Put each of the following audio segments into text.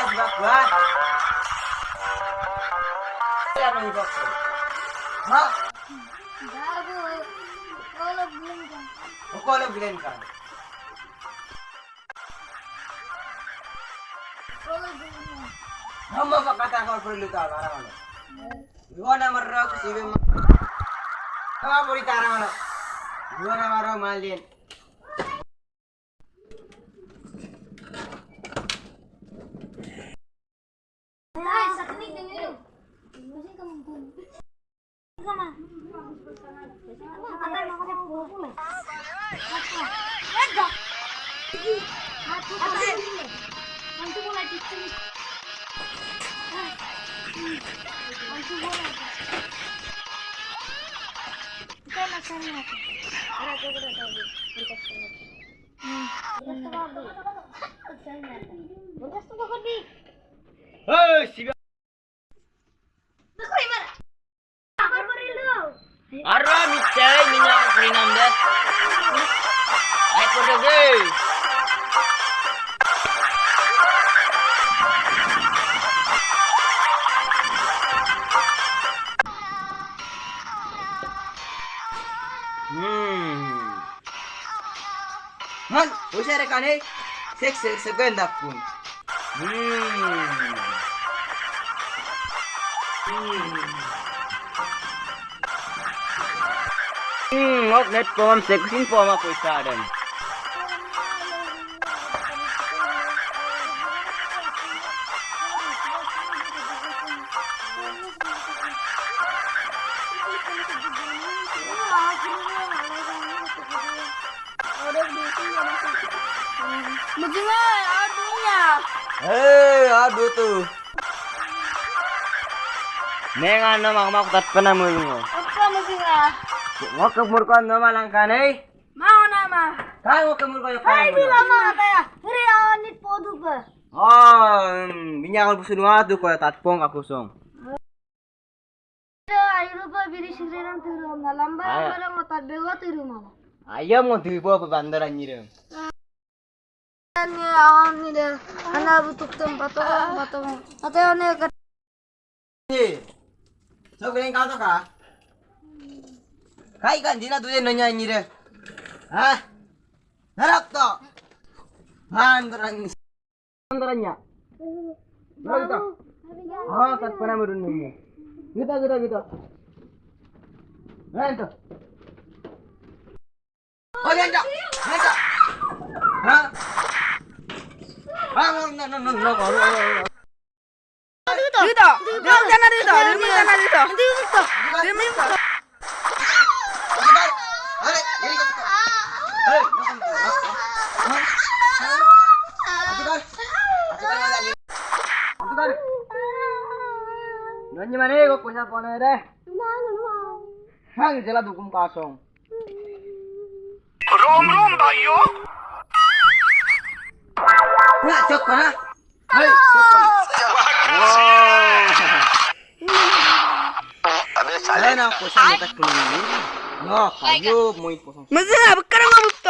sebab gua. Ya no ibak. Ha? Kalau bilen kan. Hamba kata kau perlu tahu arah mana. Gua nama rok sih. Apa beri arah mana? Gua nama rok malin. Hei, siapa? Arra micai minyak kerinam dat. Aku deh. Man, usah rekan eh. Segenda pun. Ngok net pom sekusin pom aku isadan. Aduh tuh. Nengan nama aku tak pernah mulung. Apa mungkinlah? Mau kemurkan nama langkan eh? Mau nama? Kau kemurkan yang Hai di lama katanya. Hari anit podu ke. Minyak aku sudah tuh kau tatpong aku song. Ayo lupa biri sireran turun lambat barang otak bewa turun malah. Ayam mau dibawa ke bandaran nyiram. Ini ini deh. Anak butuh tempat potong. Atau ini ke. So kalian kau tak kah? Kai kan jina tuh nanya ini deh. Hah? Harap tak? Bandarannya. Kita. Tak pernah merunungnya. Kita. Nanti. Oh nanti. Hah? Nanya mana kok punya phone deh? Hang jelas hukum kosong. Rom bayo. Nggak cok kan? Hei, saya nak kosan dekat kuning. No, kayu mau kosan. Masalah bekerja nggak betul.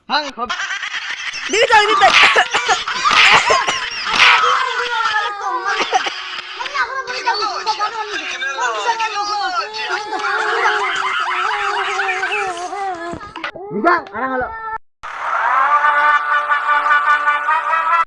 Hang kop. Dito. Bang, arang halo.